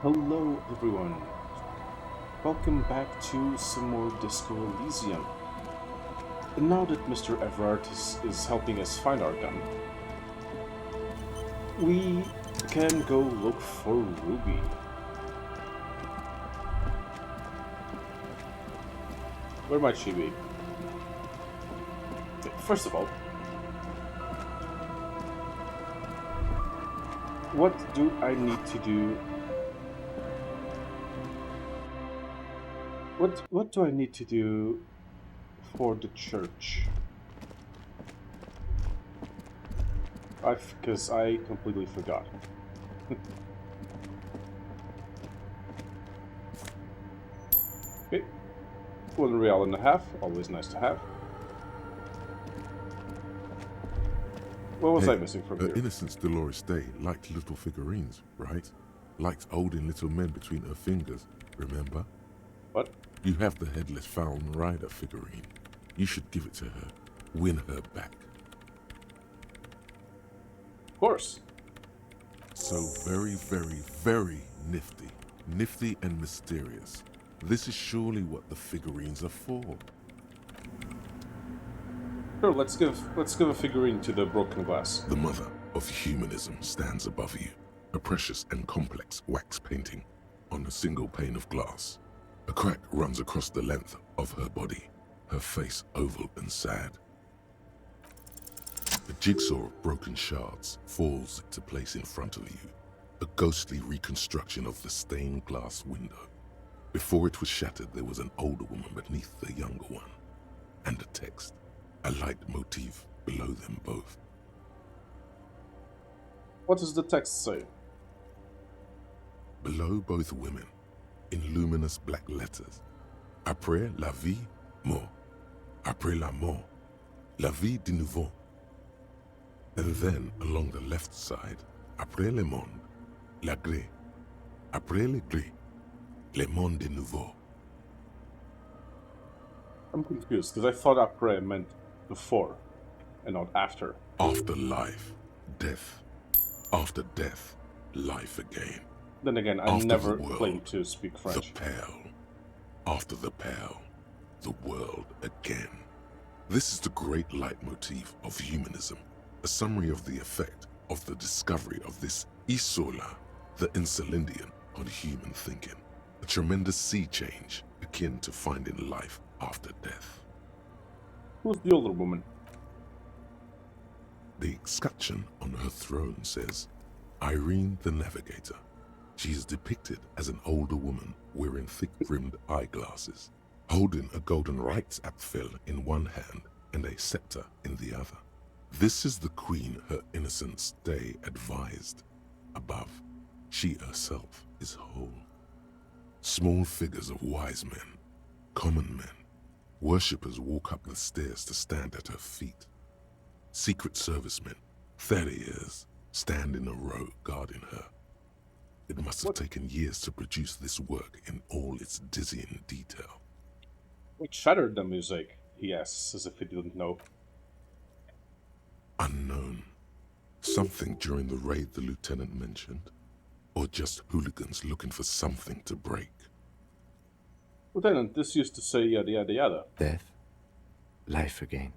Hello everyone, welcome back to some more Disco Elysium. And now that Mr. Evrart is helping us find our gun, we can go look for Ruby. Where might she be? Okay, first of all, what do I need to do? What do I need to do for the church? Because I completely forgot. Okay, 1.5 real, always nice to have. What was I missing from her here? innocence Dolores Day liked little figurines, right? Liked holding little men between her fingers, remember? What? You have the headless Falcon Rider figurine. You should give it to her. Win her back. Of course. So very, very, very nifty. Nifty and mysterious. This is surely what the figurines are for. Sure, let's give a figurine to the broken glass. The mother of humanism stands above you. A precious and complex wax painting on a single pane of glass. A crack runs across the length of her body, her face oval and sad. A jigsaw of broken shards falls into place in front of you, a ghostly reconstruction of the stained glass window. Before it was shattered, there was an older woman beneath the younger one, and a text, a light motif below them both. What does the text say? Below both women, in luminous black letters, après la vie, mort. Après la mort, la vie de nouveau. And then, along the left side, après le monde, la gré. Après le gré, le monde de nouveau. I'm confused because I thought après meant before and not after. After life, death. After death, life again. Then again, I After never the world, claimed to speak French. The pale. After the pale, the world again. This is the great leitmotif of humanism, a summary of the effect of the discovery of this isola, the insulindian, on human thinking. A tremendous sea change akin to finding life after death. Who's the older woman? The escutcheon on her throne says, Irene the Navigator. She is depicted as an older woman wearing thick-rimmed eyeglasses, holding a golden Reichsapfel in one hand and a scepter in the other. This is the queen her innocence day advised. Above, she herself is whole. Small figures of wise men, common men, worshippers walk up the stairs to stand at her feet. Secret servicemen, farriers, stand in a row guarding her. It must have taken years to produce this work in all its dizzying detail. What shattered the music? He asks as if he didn't know. Unknown. Something during the raid the lieutenant mentioned, or just hooligans looking for something to break. Lieutenant, this used to say yada yada yada. Death, life again.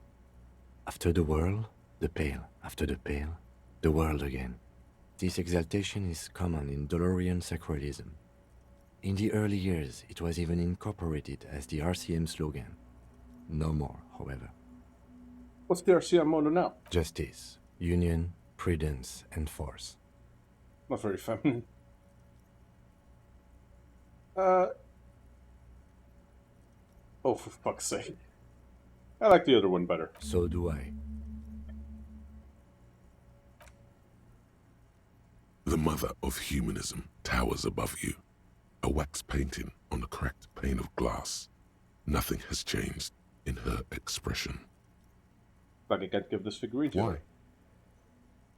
After the world, the pale. After the pale, the world again. This exaltation is common in Dolorian sacralism. In the early years, it was even incorporated as the RCM slogan. No more, however. What's the RCM motto now? Justice, union, prudence, and force. Not very feminine. Oh, for fuck's sake. I like the other one better. So do I. The mother of humanism towers above you, a wax painting on a cracked pane of glass. Nothing has changed in her expression. Like I can't give this figurine to Why? her.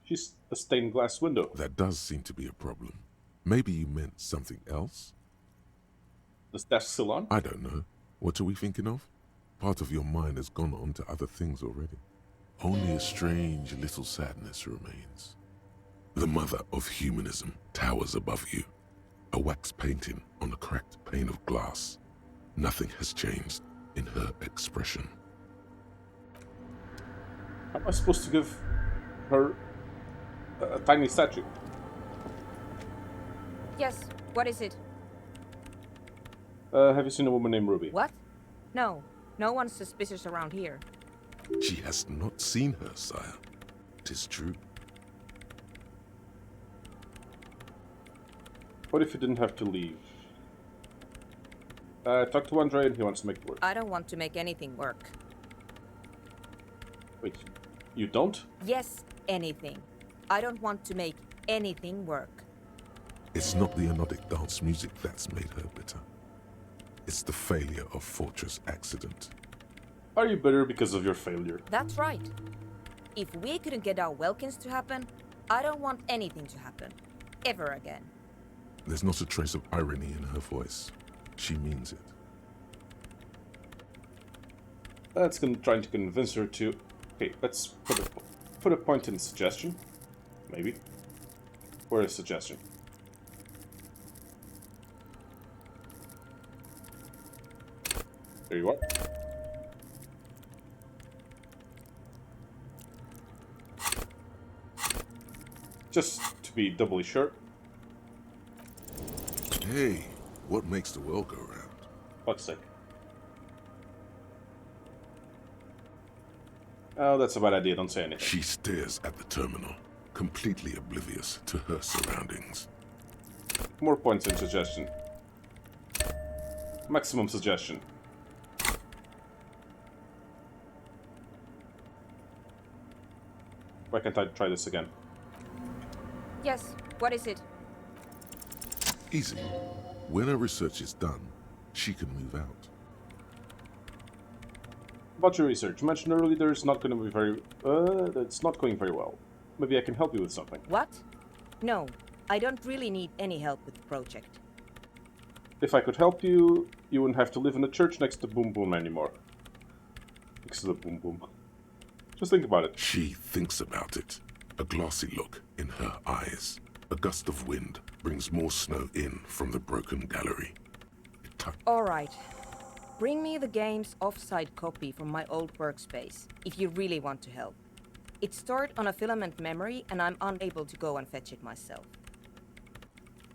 She's a stained glass window. That does seem to be a problem. Maybe you meant something else? This desk still on? I don't know. What are we thinking of? Part of your mind has gone on to other things already. Only a strange little sadness remains. The mother of humanism towers above you, a wax painting on a cracked pane of glass. Nothing has changed in her expression. How am I supposed to give her a tiny statue? Yes, what is it? Have you seen a woman named Ruby? What? No, no one's suspicious around here. She has not seen her, sire. It is true. What if you didn't have to leave? Talk to Andre and he wants to make it work. I don't want to make anything work. Wait, you don't? Yes, anything. I don't want to make anything work. It's not the anodic dance music that's made her bitter. It's the failure of Fortress Accident. Are you bitter because of your failure? That's right. If we couldn't get our Welkins to happen, I don't want anything to happen. Ever again. There's not a trace of irony in her voice. She means it. That's trying to convince her to... Okay, let's put a point in suggestion. Maybe. Or a suggestion. There you are. Just to be doubly sure. Hey, what makes the world go round? Fuck's sake. Oh, that's a bad idea, don't say anything. She stares at the terminal, completely oblivious to her surroundings. More points in suggestion. Maximum suggestion. Why can't I try this again? Yes, what is it? Easy. When her research is done, she can move out. About your research, you mentioned earlier there's not going to be very... it's not going very well. Maybe I can help you with something. What? No, I don't really need any help with the project. If I could help you, you wouldn't have to live in the church next to Boom Boom anymore. Next to the Boom Boom. Just think about it. She thinks about it, a glassy look in her eyes. A gust of wind brings more snow in from the broken gallery. All right. Bring me the game's off-site copy from my old workspace, if you really want to help. It's stored on a filament memory, and I'm unable to go and fetch it myself.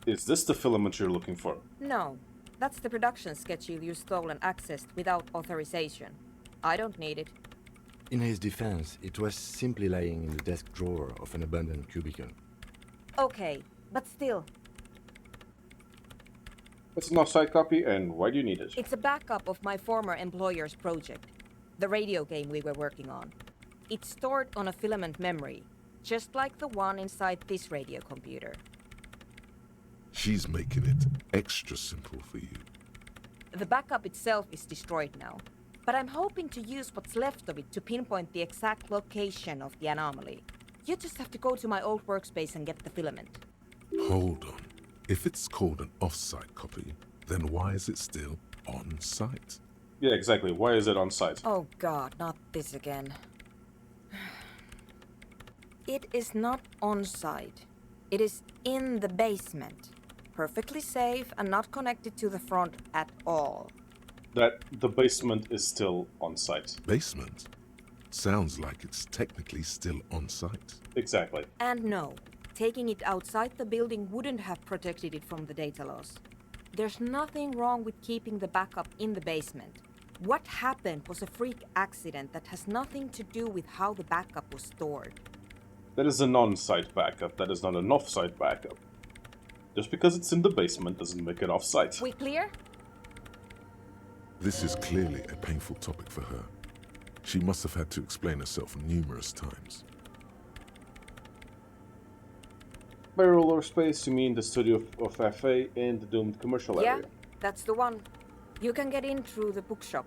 Is this the filament you're looking for? No, that's the production schedule you stole and accessed without authorization. I don't need it. In his defense, it was simply lying in the desk drawer of an abandoned cubicle. Okay, but still, It's an off-site copy, and why do you need it? it's a backup of my former employer's project, the radio game we were working on. It's stored on a filament memory, just like the one inside this radio computer. She's making it extra simple for you. The backup itself is destroyed now, but I'm hoping to use what's left of it to pinpoint the exact location of the anomaly. You just have to go to my old workspace and get the filament. Hold on. If it's called an off-site copy, then why is it still on-site? Yeah, exactly. Why is it on site? Oh god, not this again. It is not on site. It is in the basement. Perfectly safe and not connected to the front at all. That the basement is still on site. Basement? Sounds like it's technically still on-site. Exactly. And no, taking it outside the building wouldn't have protected it from the data loss. There's nothing wrong with keeping the backup in the basement. What happened was a freak accident that has nothing to do with how the backup was stored. That is an on-site backup. That is not an off-site backup. Just because it's in the basement doesn't make it off-site. We clear? This is clearly a painful topic for her. She must have had to explain herself numerous times. By roller space, you mean the studio of FA and the doomed commercial Yeah, area? that's the one. You can get in through the bookshop.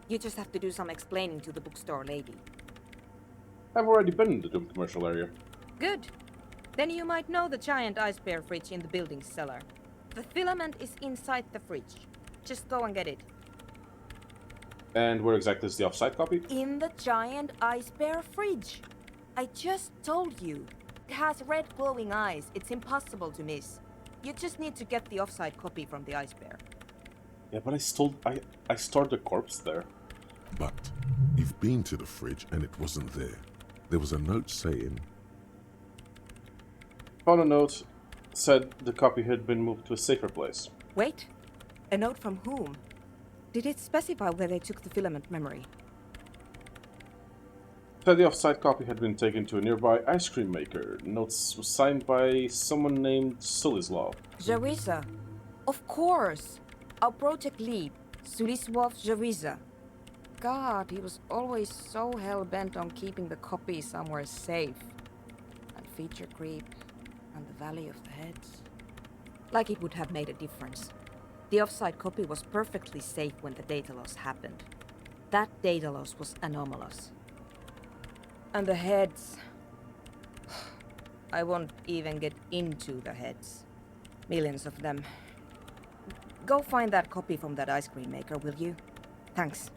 You just have to do some explaining to the bookstore lady. I've already been in the doomed commercial area. Good. Then you might know the giant ice bear fridge in the building's cellar. The filament is inside the fridge. Just go and get it. And where exactly is the off-site copy? In the giant ice bear fridge. I just told you. It has red glowing eyes. It's impossible to miss. You just need to get the offside copy from the ice bear. Yeah, but I stored the corpse there. But you've been to the fridge and it wasn't there. There was a note saying, Found a note, said the copy had been moved to a safer place. Wait, a note from whom? Did it specify where they took the filament memory? Said the offside copy had been taken to a nearby ice cream maker. Notes was signed by someone named Sulislav. Jawiza. Of course! Our project lead, Sulislav Jawiza. God, he was always so hell-bent on keeping the copy somewhere safe. And feature creep, and the Valley of the Heads. Like it would have made a difference. The offside copy was perfectly safe when the data loss happened. That data loss was anomalous. And the heads... I won't even get into the heads. Millions of them. Go find that copy from that ice cream maker, will you? Thanks.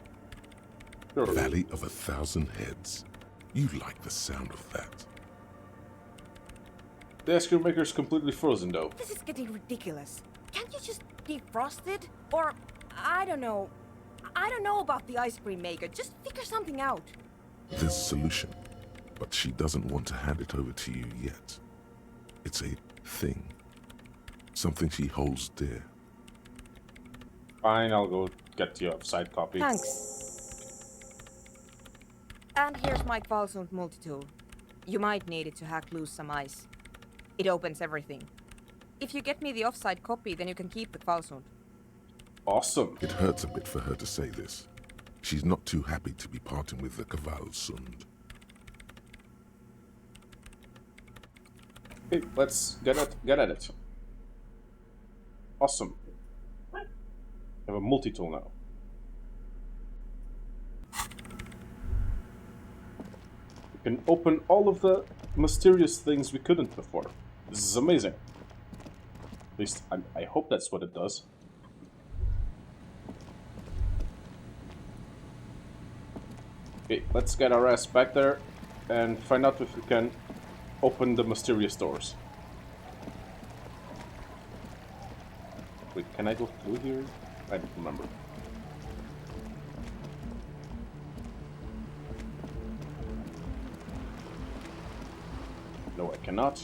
Sure. Valley of 1,000 Heads. You like the sound of that. The ice cream maker is completely frozen, though. This is getting ridiculous. Can't you just defrost it? Or, I don't know. I don't know about the ice cream maker. Just figure something out. There's a solution, but she doesn't want to hand it over to you yet. It's a thing. Something she holds dear. Fine, I'll go get the offside copy. Thanks. And here's my Kvalsund multi-tool. You might need it to hack loose some ice. It opens everything. If you get me the offside copy, then you can keep the Kvalsund. Awesome. It hurts a bit for her to say this. She's not too happy to be parting with the Kvalsund. Okay, let's get at it. Awesome. I have a multi-tool now. We can open all of the mysterious things we couldn't before. This is amazing. At least, I hope that's what it does. Okay, let's get our ass back there and find out if we can open the mysterious doors. Wait, can I go through here? I don't remember. No, I cannot.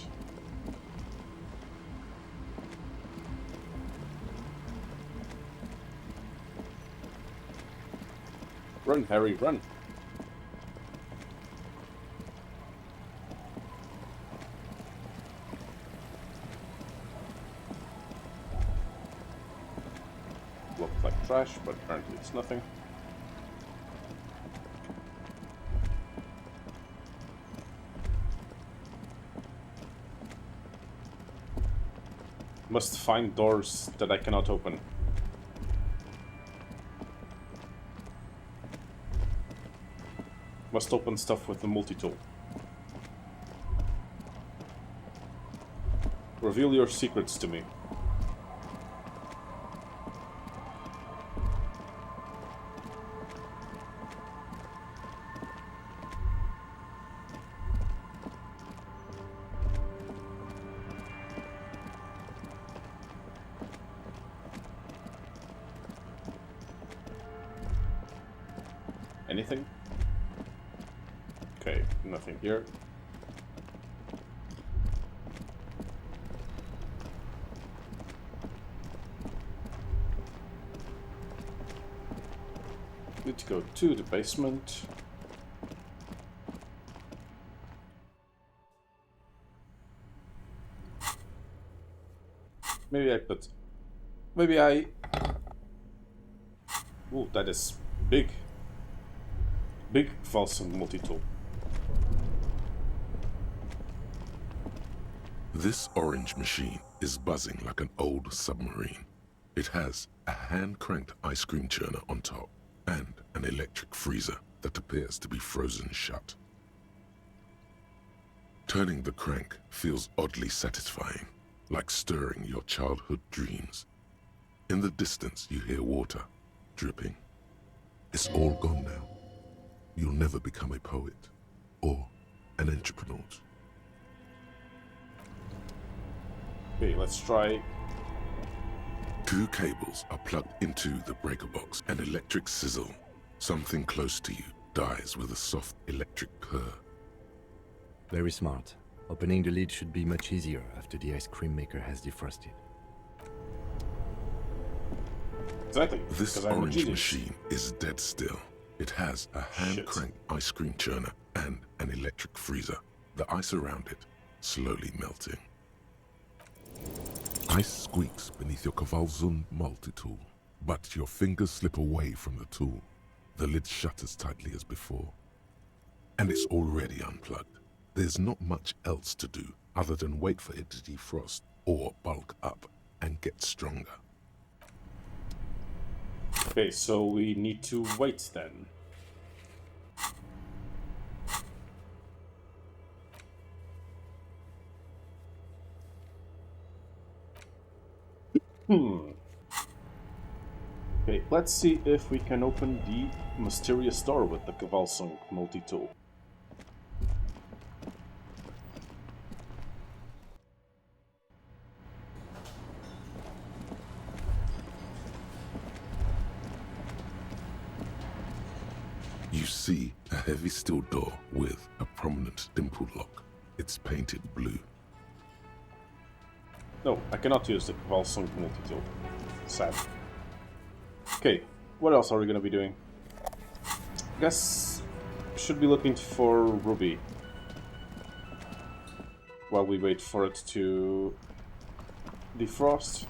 Run, Harry, run. Looks like trash, but apparently it's nothing. Must find doors that I cannot open. Must open stuff with the multi-tool. Reveal your secrets to me. Anything? Okay, nothing here. Need to go to the basement. Maybe I... Ooh, that is big. Big Kvalsund multi-tool. This orange machine is buzzing like an old submarine. It has a hand-cranked ice cream churner on top and an electric freezer that appears to be frozen shut. Turning the crank feels oddly satisfying, like stirring your childhood dreams. In the distance you hear water dripping. It's all gone now. You'll never become a poet or an entrepreneur. Okay, let's try 2 cables are plugged into the breaker box. An electric sizzle. Something close to you dies with a soft electric purr. Very smart. Opening the lid should be much easier after the ice cream maker has defrosted. Exactly. This because I'm a orange genius. machine is dead still. It has a hand-cranked ice cream churner and an electric freezer. The ice around it slowly melting. Ice squeaks beneath your Kowalzun multi-tool, but your fingers slip away from the tool. The lid shutters tightly as before. And it's already unplugged. There's not much else to do other than wait for it to defrost or bulk up and get stronger. Okay, so we need to wait then. Okay, let's see if we can open the mysterious door with the Kowalsung multi-tool. You see a heavy steel door with a prominent dimpled lock. It's painted blue. No, I cannot use the Kowalsung multi-tool. Sad. Okay, what else are we gonna be doing? Guess should be looking for Ruby while we wait for it to defrost.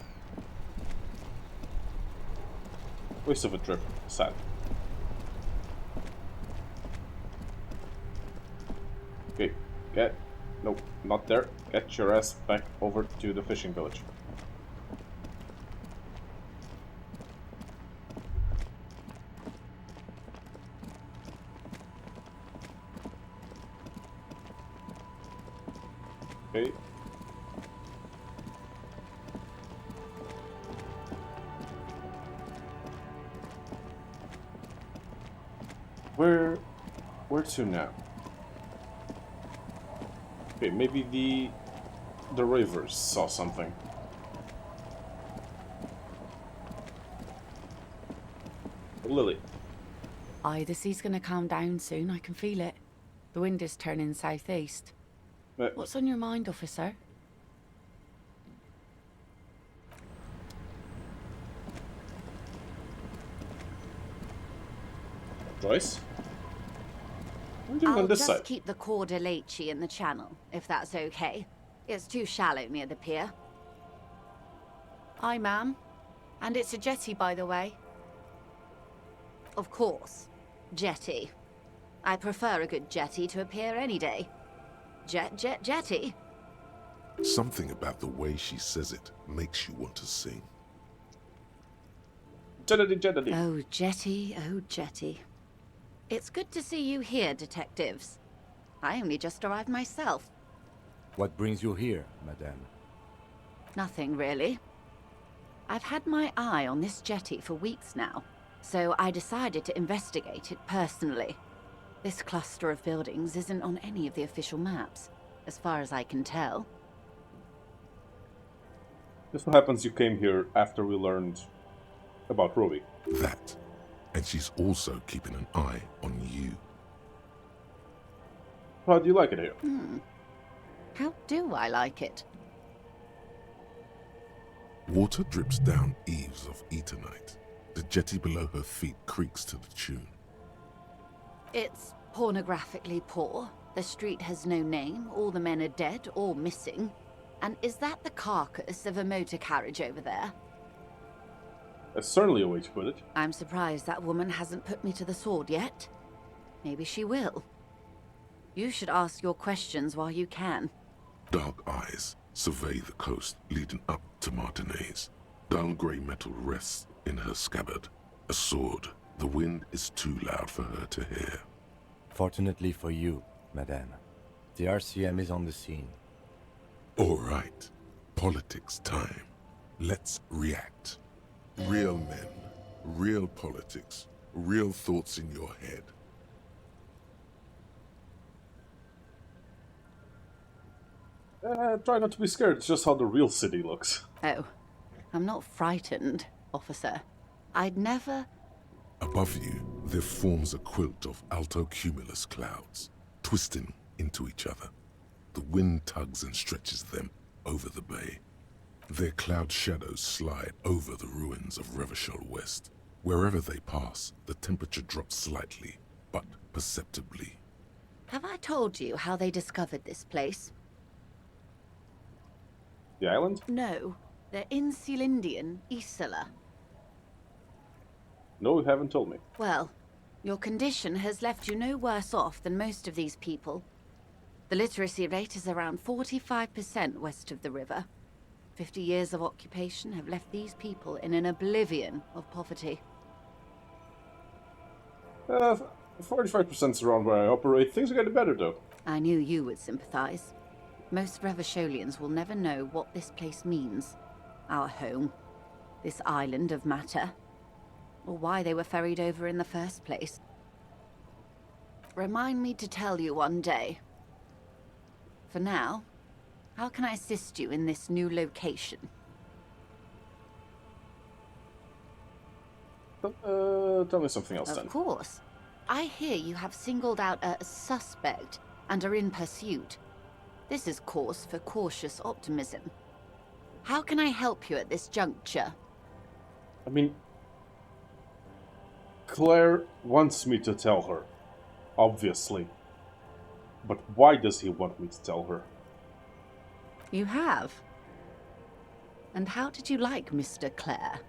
Waste of a trip. Sad. Okay, nope, not there. Get your ass back over to the fishing village. Okay. Where to now? Okay, maybe the ravers saw something. Lily. Aye, the sea's gonna calm down soon, I can feel it. The wind is turning southeast. What's on your mind, officer? Joyce? What are you doing on I'll this just side? keep the Corda Lacey in the channel, if that's okay. It's too shallow near the pier. Aye, ma'am. And it's a jetty, by the way. Of course. Jetty. I prefer a good jetty to a pier any day. Jetty? Something about the way she says it makes you want to sing. Jetty. Oh, jetty, oh, jetty. It's good to see you here, detectives. I only just arrived myself. What brings you here, madame? Nothing, really. I've had my eye on this jetty for weeks now, so I decided to investigate it personally. This cluster of buildings isn't on any of the official maps, as far as I can tell. Just so happens you came here after we learned about Ruby. That. And she's also keeping an eye on you. How do you like it here? How do I like it? Water drips down eaves of Eternite. The jetty below her feet creaks to the tune. It's pornographically poor. The street has no name, all the men are dead or missing. And is that the carcass of a motor carriage over there? That's certainly a way to put it. I'm surprised that woman hasn't put me to the sword yet. Maybe she will. You should ask your questions while you can. Dark eyes survey the coast leading up to Martinez. Dull grey metal rests in her scabbard. A sword. The wind is too loud for her to hear. Fortunately for you, madame, the RCM is on the scene. All right. Politics time. Let's react. Real men, real politics, real thoughts in your head. Try not to be scared, it's just how the real city looks. Oh, I'm not frightened, officer. I'd never... Above you, there forms a quilt of altocumulus clouds, twisting into each other. The wind tugs and stretches them over the bay. Their cloud shadows slide over the ruins of Revachol West. Wherever they pass, the temperature drops slightly, but perceptibly. Have I told you how they discovered this place? The island? No. They're in Sealindian, Isla. No, you haven't told me. Well, your condition has left you no worse off than most of these people. The literacy rate is around 45% west of the river. 50 years of occupation have left these people in an oblivion of poverty. 45% is around where I operate. Things are getting better, though. I knew you would sympathize. Most Revacholians will never know what this place means. Our home. This island of matter. Or why they were ferried over in the first place. Remind me to tell you one day. For now, how can I assist you in this new location? Tell me something else, then. Of course. I hear you have singled out a suspect and are in pursuit. This is cause for cautious optimism. How can I help you at this juncture? I mean, Claire wants me to tell her, obviously. But why does he want me to tell her? You have? And how did you like Mr. Clare?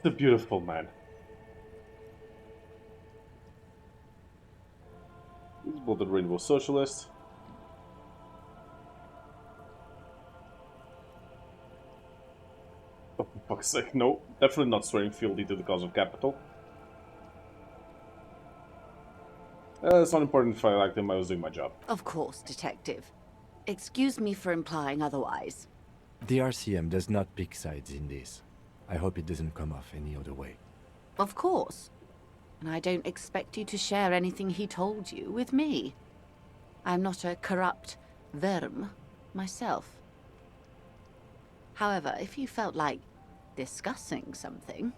The beautiful man. He's blooded rainbow socialist. Oh, for fuck's sake, no. Definitely not swearing fealty to the cause of capital. It's not important if I liked him, I was doing my job. Of course, Detective. Excuse me for implying otherwise. The RCM does not pick sides in this. I hope it doesn't come off any other way. Of course. And I don't expect you to share anything he told you with me. I'm not a corrupt verm myself. However, if you felt like discussing something,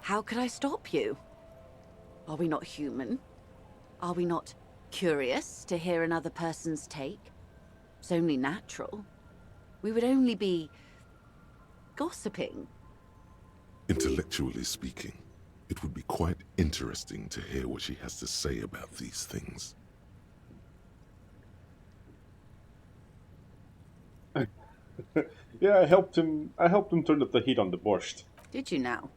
how could I stop you? Are we not human? Are we not curious to hear another person's take? It's only natural. We would only be gossiping. Intellectually speaking, it would be quite interesting to hear what she has to say about these things. Yeah, I helped him turn up the heat on the borscht. Did you now?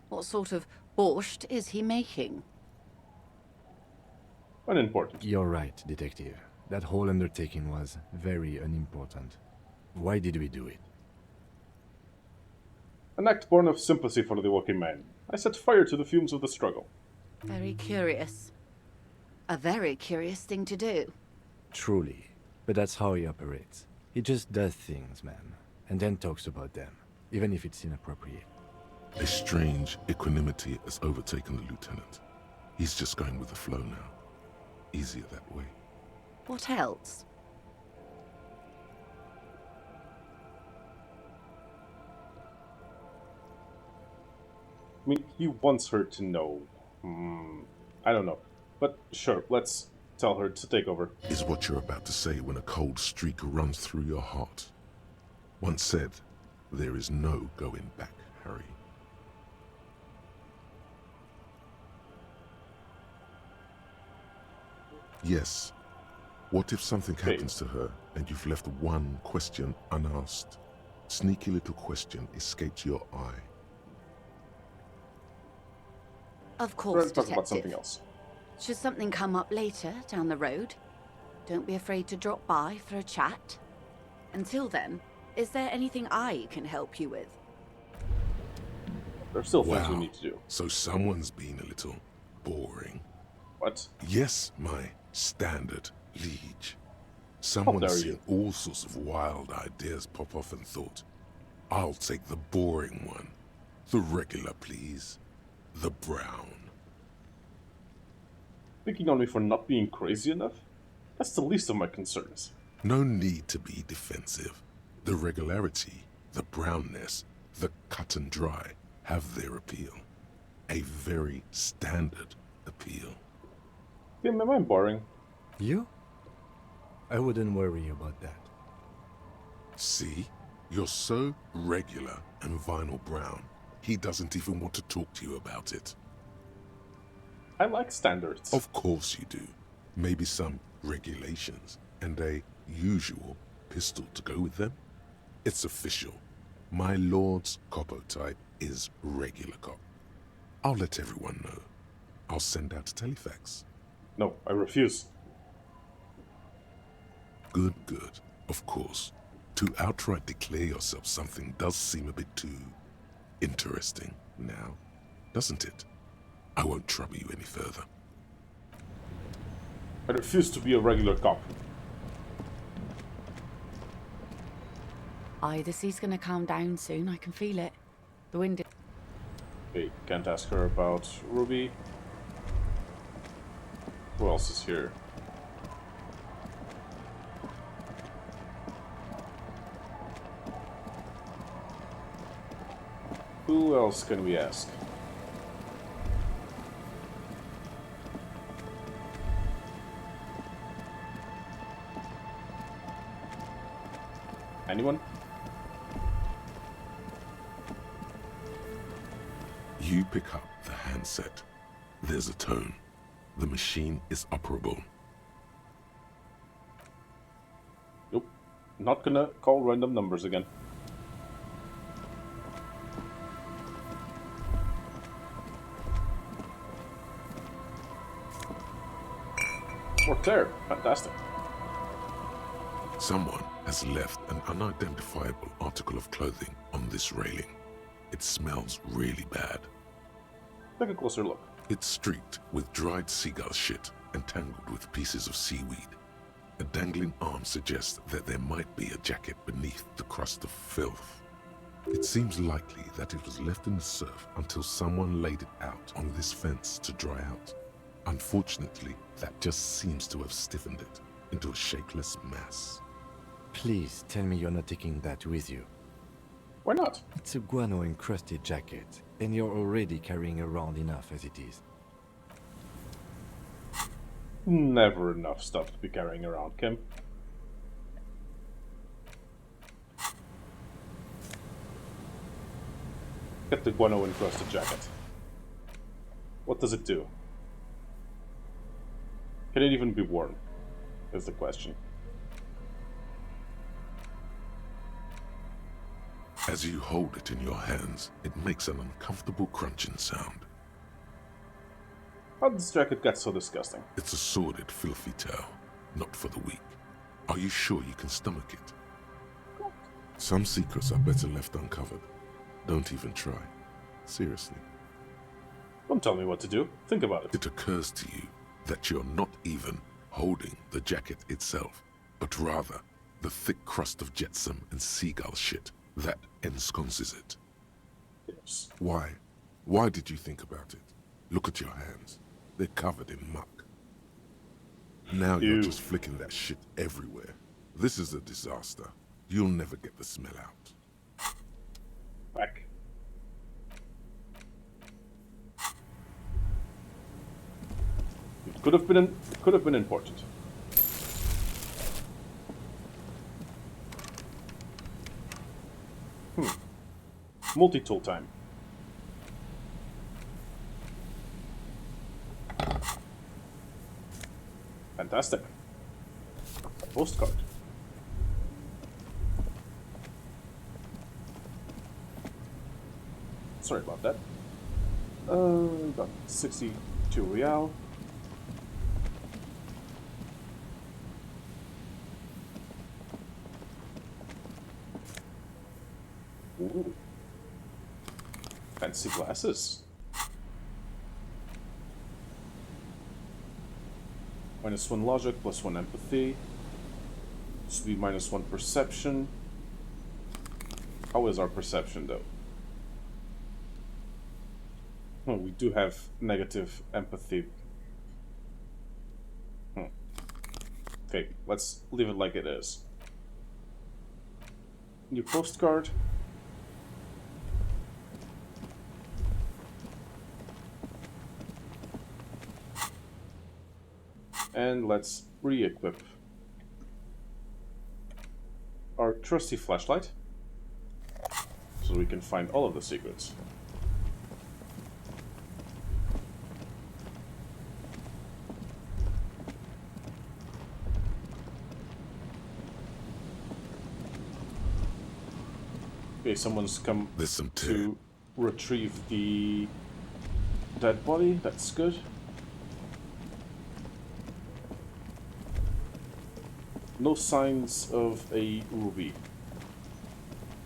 What sort of borscht is he making? Unimportant. You're right, Detective. That whole undertaking was very unimportant. Why did we do it? An act born of sympathy for the working man. I set fire to the fumes of the struggle. Very curious. A very curious thing to do. Truly. But that's how he operates. He just does things, man, and then talks about them, even if it's inappropriate. A strange equanimity has overtaken the lieutenant. He's just going with the flow now. Easier that way. What else? I mean, he wants her to know. I don't know. But sure, let's tell her to take over. Is what you're about to say when a cold streak runs through your heart. Once said, there is no going back, Harry. Yes. What if something happens to her and you've left one question unasked? Sneaky little question escaped your eye. Of We're course, going to talk Detective. about something else. Should something come up later down the road, don't be afraid to drop by for a chat. Until then, is there anything I can help you with? There's still things we Wow. need to do. So someone's been a little boring. What? Yes, my standard liege. dare Someone's you. seen all sorts of wild ideas pop off and thought, I'll take the boring one. The regular, please. The brown. Picking on me for not being crazy enough? That's the least of my concerns. No need to be defensive. The regularity, the brownness, the cut and dry have their appeal. A very standard appeal. Yeah, am I boring? You? I wouldn't worry about that. See? You're so regular and vinyl brown, he doesn't even want to talk to you about it. I like standards. Of course you do. Maybe some regulations and a usual pistol to go with them? It's official. My lord's coppo type is regular cop. I'll let everyone know. I'll send out a telefax. No, I refuse. Good, good. Of course. To outright declare yourself something does seem a bit too interesting now, doesn't it? I won't trouble you any further. I refuse to be a regular cop. Aye, the sea's gonna calm down soon. I can feel it. The wind. Okay, can't ask her about Ruby. Who else is here? Who else can we ask? Anyone? You pick up the handset. There's a tone. The machine is operable. Nope. Not gonna call random numbers again. We're clear. Fantastic. Someone has left an unidentifiable article of clothing on this railing. It smells really bad. Take a closer look. It's streaked with dried seagull shit and tangled with pieces of seaweed. A dangling arm suggests that there might be a jacket beneath the crust of filth. It seems likely that it was left in the surf until someone laid it out on this fence to dry out. Unfortunately, that just seems to have stiffened it into a shapeless mass. Please tell me you're not taking that with you. Why not? It's a guano-encrusted jacket, and you're already carrying around enough as it is. Never enough stuff to be carrying around, Kim. Get the guano encrusted jacket. What does it do? Can it even be worn? Is the question. As you hold it in your hands, it makes an uncomfortable crunching sound. How did this jacket get so disgusting? It's a sordid, filthy tale, not for the weak. Are you sure you can stomach it? Some secrets are better left uncovered. Don't even try. Seriously. Don't tell me what to do. Think about it. It occurs to you that you're not even holding the jacket itself, but rather the thick crust of jetsam and seagull shit that ensconces it. Yes. Why? Why did you think about it? Look at your hands. They're covered in muck. Now you're Ew. just flicking that shit everywhere. This is a disaster. You'll never get the smell out. Back. It could have been important. Multi-tool time. Fantastic. A postcard. Sorry about that. Got 62 real. Ooh. Fancy glasses. -1 logic, +1 empathy. This will be -1 perception. How is our perception though? Oh, we do have negative empathy. Okay, let's leave it like it is. New postcard. And let's re-equip our trusty flashlight so we can find all of the secrets. Okay, someone's come to retrieve the dead body. That's good. No signs of a Ruby.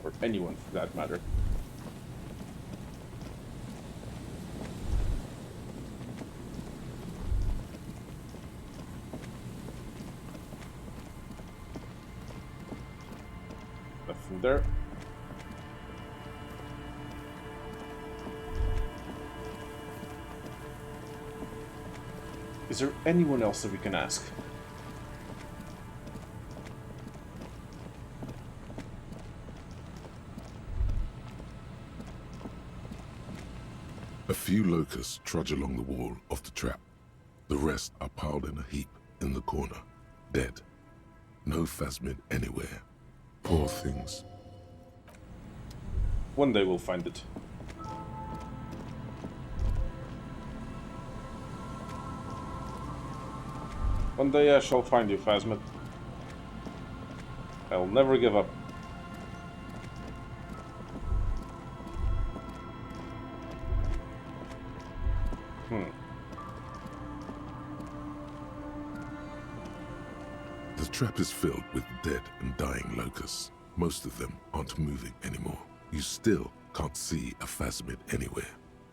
Or anyone for that matter. Nothing there. Is there anyone else that we can ask? A few locusts trudge along the wall of the trap. The rest are piled in a heap in the corner, dead. No phasmid anywhere. Poor things. One day we'll find it. One day I shall find you, Phasmid. I'll never give up. The trap is filled with dead and dying locusts. Most of them aren't moving anymore. You still can't see a phasmid anywhere.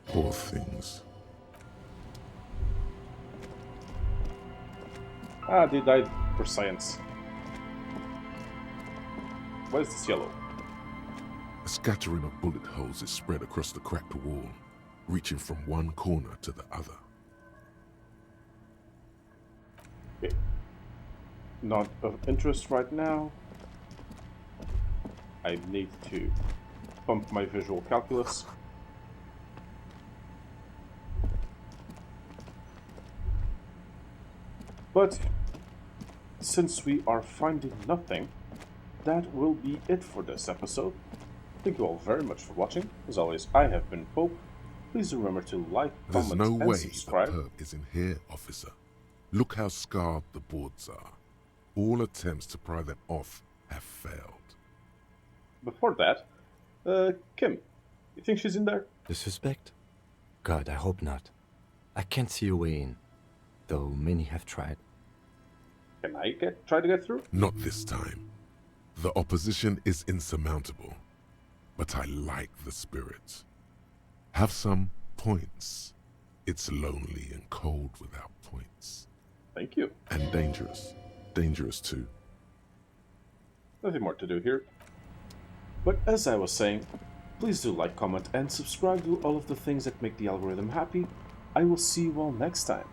Poor things. Ah, they died for science. Why is this yellow? A scattering of bullet holes is spread across the cracked wall, reaching from one corner to the other. Okay. Not of interest right now. I need to pump my visual calculus. But since we are finding nothing, that will be it for this episode. Thank you all very much for watching. As always, I have been Pope. Please remember to like, There's comment, no and way subscribe. the perp is in here, officer. Look how scarred the boards are. All attempts to pry them off have failed. Before that, Kim, you think she's in there? The suspect? God, I hope not. I can't see a way in, though many have tried. Can I try to get through? Not this time. The opposition is insurmountable, but I like the spirit. Have some points. It's lonely and cold without points. Thank you. And dangerous. Dangerous too. Nothing more to do here. But as I was saying, please do like, comment, and subscribe to all of the things that make the algorithm happy. I will see you all next time.